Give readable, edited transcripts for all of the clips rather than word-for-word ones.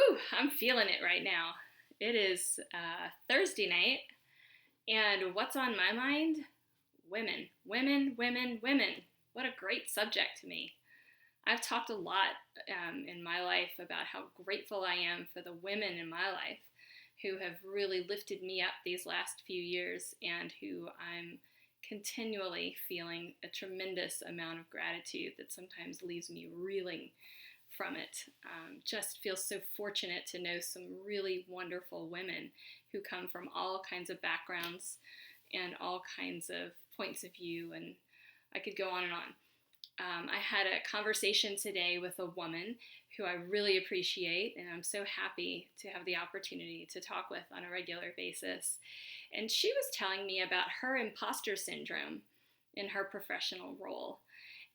Whew, I'm feeling it right now. It is Thursday night, and what's on my mind? Women, women, women, women. What a great subject to me. I've talked a lot in my life about how grateful I am for the women in my life who have really lifted me up these last few years and who I'm continually feeling a tremendous amount of gratitude that sometimes leaves me reeling from it. Just feel so fortunate to know some really wonderful women who come from all kinds of backgrounds and all kinds of points of view, and I could go on and on. I had a conversation today with a woman who I really appreciate, and I'm so happy to have the opportunity to talk with on a regular basis. And she was telling me about her imposter syndrome in her professional role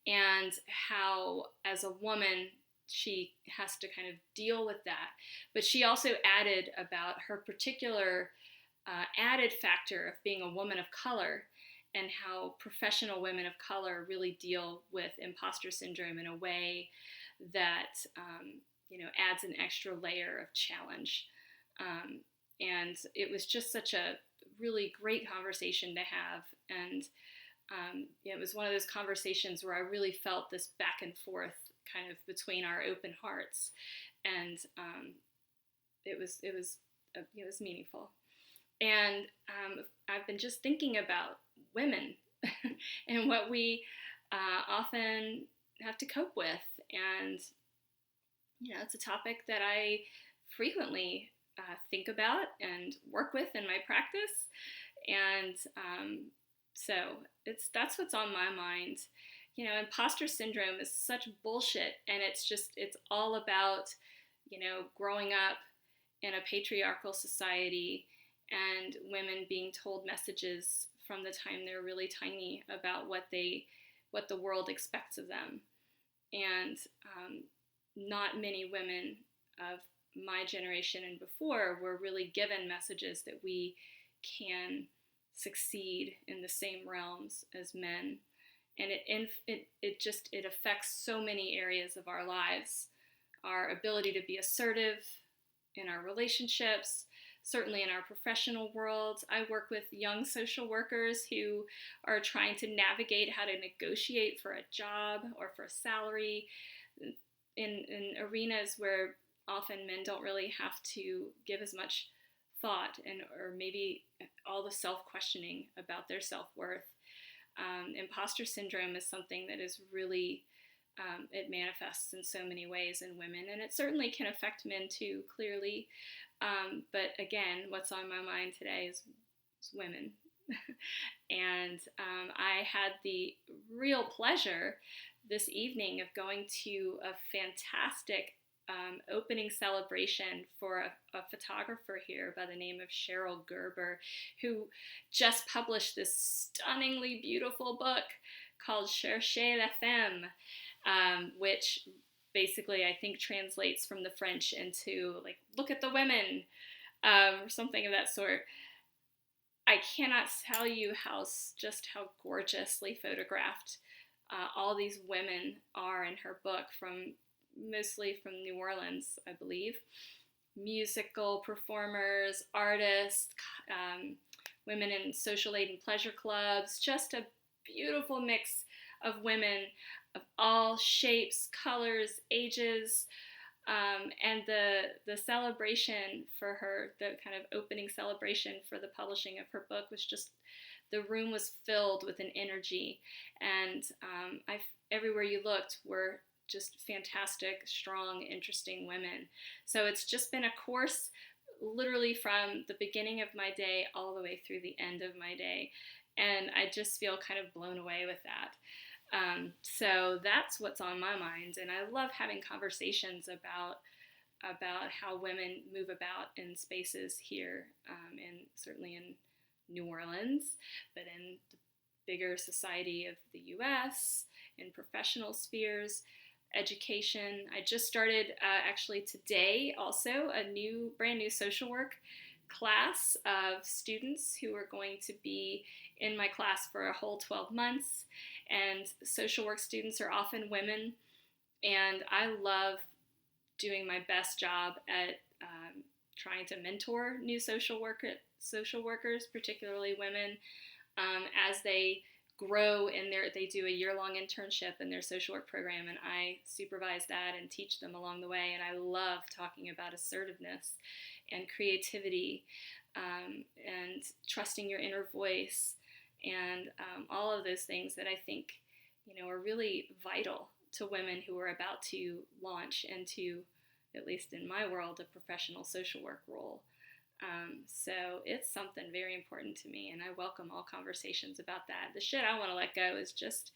and how, as a woman, she has to kind of deal with that. But she also added about her particular added factor of being a woman of color and how professional women of color really deal with imposter syndrome in a way that adds an extra layer of challenge. And it was just such a really great conversation to have. And it was one of those conversations where I really felt this back and forth kind of between our open hearts, and it was meaningful. And I've been just thinking about women and what we often have to cope with, and it's a topic that I frequently think about and work with in my practice, and so that's what's on my mind. Imposter syndrome is such bullshit, and it's all about, growing up in a patriarchal society and women being told messages from the time they're really tiny about what the world expects of them. And not many women of my generation and before were really given messages that we can succeed in the same realms as men. And it affects so many areas of our lives. Our ability to be assertive in our relationships, certainly in our professional world. I work with young social workers who are trying to navigate how to negotiate for a job or for a salary in arenas where often men don't really have to give as much thought or maybe all the self-questioning about their self-worth. Imposter syndrome is something that is really, it manifests in so many ways in women, and it certainly can affect men too, clearly. But again, what's on my mind today is women. And I had the real pleasure this evening of going to a fantastic opening celebration for a photographer here by the name of Cheryl Gerber, who just published this stunningly beautiful book called Cherchez la Femme, which basically I think translates from the French into like, look at the women, or something of that sort. I cannot tell you how gorgeously photographed all these women are in her book, mostly from New Orleans, I believe. Musical performers, artists, women in social aid and pleasure clubs, just a beautiful mix of women of all shapes, colors, ages, and the celebration for her, the kind of opening celebration for the publishing of her book was just, the room was filled with an energy, and everywhere you looked were just fantastic, strong, interesting women. So it's just been a course literally from the beginning of my day all the way through the end of my day, and I just feel kind of blown away with that. So that's what's on my mind, and I love having conversations about how women move about in spaces here, and certainly in New Orleans, but in the bigger society of the U.S., in professional spheres, education. I just started actually today also a brand new social work class of students who are going to be in my class for a whole 12 months. And social work students are often women, and I love doing my best job at trying to mentor new social workers, particularly women, as they grow in they do a year-long internship in their social work program, and I supervise that and teach them along the way. And I love talking about assertiveness and creativity, and trusting your inner voice, and all of those things that I think, are really vital to women who are about to launch into, at least in my world, a professional social work role. So it's something very important to me, and I welcome all conversations about that. The shit I want to let go is just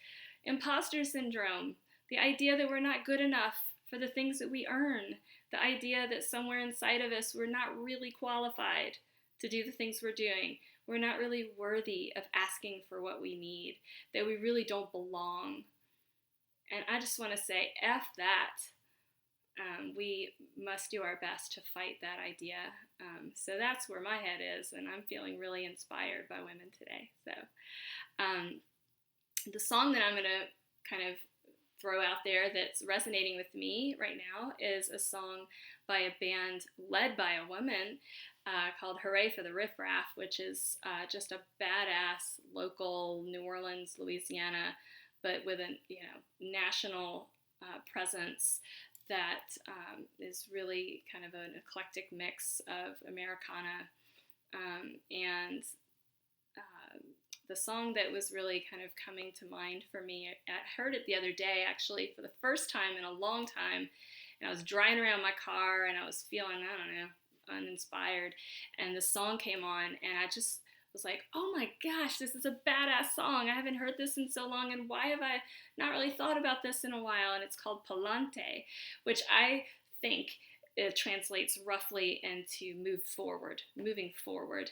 imposter syndrome, the idea that we're not good enough for the things that we earn, the idea that somewhere inside of us we're not really qualified to do the things we're doing, we're not really worthy of asking for what we need, that we really don't belong. And I just want to say, F that. We must do our best to fight that idea. So that's where my head is, and I'm feeling really inspired by women today. So the song that I'm going to kind of throw out there that's resonating with me right now is a song by a band led by a woman called Hooray for the Riff Raff, which is just a badass local New Orleans, Louisiana, but with a national presence that is really kind of an eclectic mix of Americana, and the song that was really kind of coming to mind for me, I heard it the other day actually for the first time in a long time, and I was driving around my car and I was feeling, I don't know, uninspired, and the song came on and I just was like, oh my gosh, this is a badass song. I haven't heard this in so long, and why have I not really thought about this in a while? And it's called Palante, which I think it translates roughly into moving forward.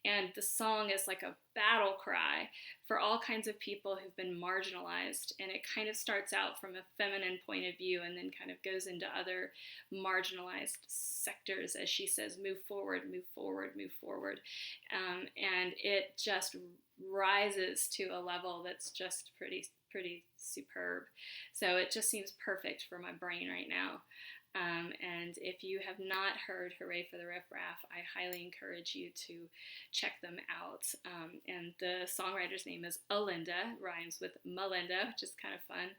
And the song is like a battle cry for all kinds of people who've been marginalized. And it kind of starts out from a feminine point of view and then kind of goes into other marginalized sectors, as she says, move forward, move forward, move forward. And it just rises to a level that's just pretty superb. So it just seems perfect for my brain right now. And if you have not heard Hooray for the Riff Raff, I highly encourage you to check them out. And the songwriter's name is Alinda, rhymes with Melinda, which is kind of fun.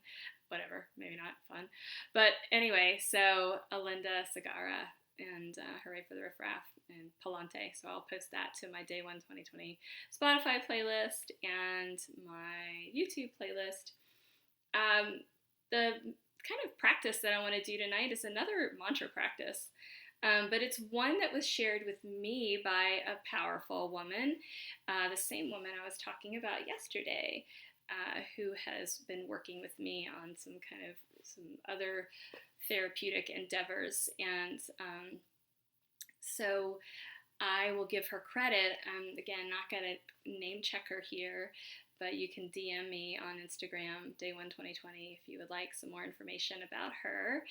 Whatever, maybe not fun. But anyway, so Alinda Segarra and Hooray for the Riff Raff and Palante. So I'll post that to my Day 1 2020 Spotify playlist and my YouTube playlist. The kind of practice that I want to do tonight is another mantra practice, but it's one that was shared with me by a powerful woman, the same woman I was talking about yesterday, who has been working with me on some other therapeutic endeavors, and so I will give her credit. I'm again not going to name check her here, but you can DM me on Instagram, Day1 2020, if you would like some more information about her.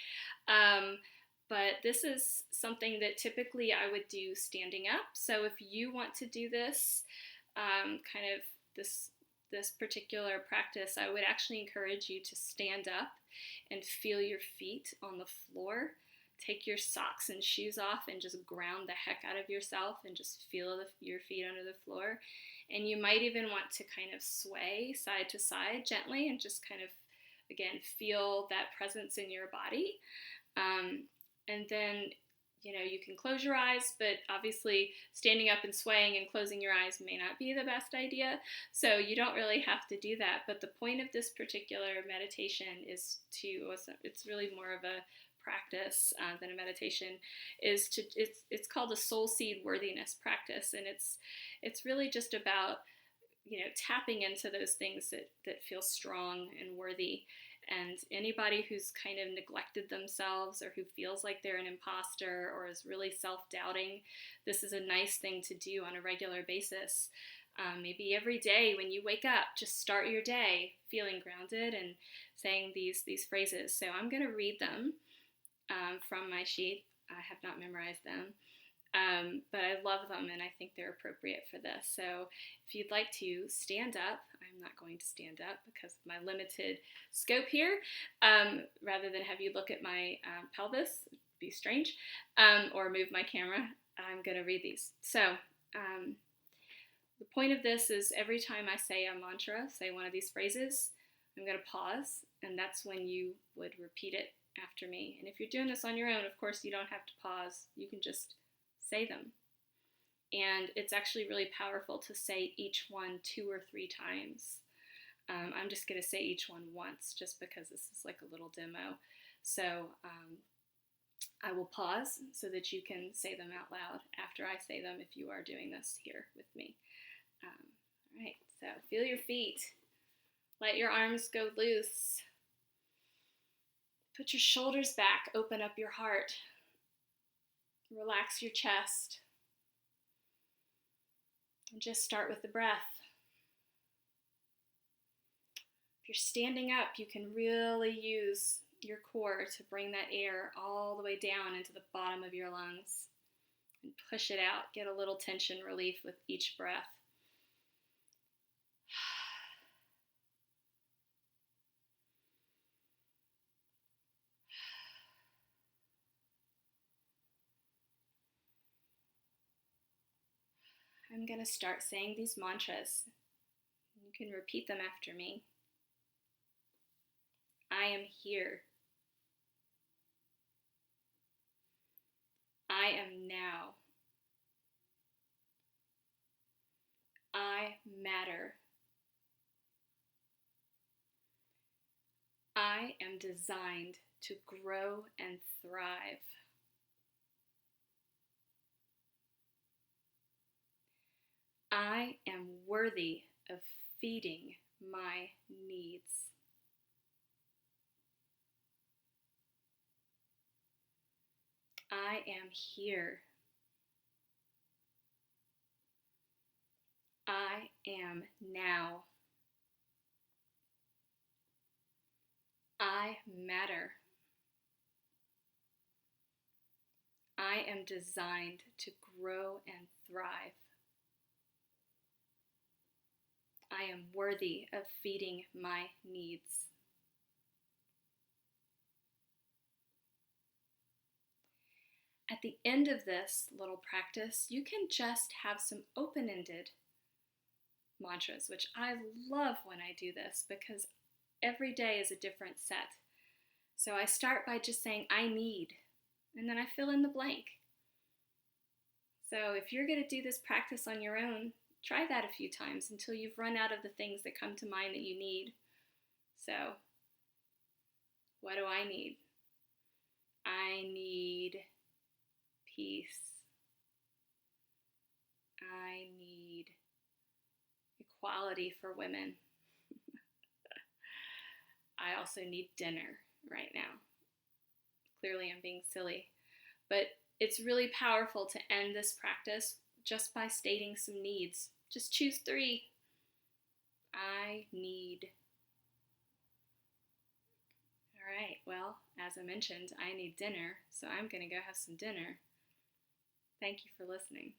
But this is something that typically I would do standing up. So if you want to do this, this particular practice, I would actually encourage you to stand up and feel your feet on the floor. Take your socks and shoes off and just ground the heck out of yourself and just feel your feet under the floor. And you might even want to kind of sway side to side gently and just kind of, again, feel that presence in your body. And then, you can close your eyes, but obviously standing up and swaying and closing your eyes may not be the best idea. So you don't really have to do that. But the point of this particular meditation is it's really more of a practice than a meditation, it's called a soul seed worthiness practice, and it's really just about tapping into those things that feel strong and worthy. And anybody who's kind of neglected themselves or who feels like they're an imposter or is really self-doubting, this is a nice thing to do on a regular basis. Maybe every day when you wake up, just start your day feeling grounded and saying these phrases. So I'm going to read them from my sheet. I have not memorized them, but I love them and I think they're appropriate for this. So if you'd like to stand up, I'm not going to stand up because of my limited scope here, rather than have you look at my pelvis, be strange, or move my camera, I'm going to read these. So, the point of this is every time I say a mantra, say one of these phrases, I'm going to pause, and that's when you would repeat it after me. And if you're doing this on your own, of course, you don't have to pause. You can just say them. And it's actually really powerful to say each one 2 or 3 times. I'm just going to say each one once, just because this is like a little demo. So I will pause so that you can say them out loud after I say them if you are doing this here with me. All right, so feel your feet. Let your arms go loose. Put your shoulders back, open up your heart. Relax your chest. And just start with the breath. If you're standing up, you can really use your core to bring that air all the way down into the bottom of your lungs and push it out. Get a little tension relief with each breath. I'm going to start saying these mantras. You can repeat them after me. I am here. I am now. I matter. I am designed to grow and thrive. I am worthy of feeding my needs. I am here. I am now. I matter. I am designed to grow and thrive. I am worthy of feeding my needs. At the end of this little practice, you can just have some open-ended mantras, which I love when I do this because every day is a different set. So I start by just saying, I need, and then I fill in the blank. So if you're going to do this practice on your own, try that a few times until you've run out of the things that come to mind that you need. So, what do I need? I need peace. I need equality for women. I also need dinner right now. Clearly I'm being silly, but it's really powerful to end this practice just by stating some needs. Just choose 3. I need. All right, well, as I mentioned, I need dinner, so I'm going to go have some dinner. Thank you for listening.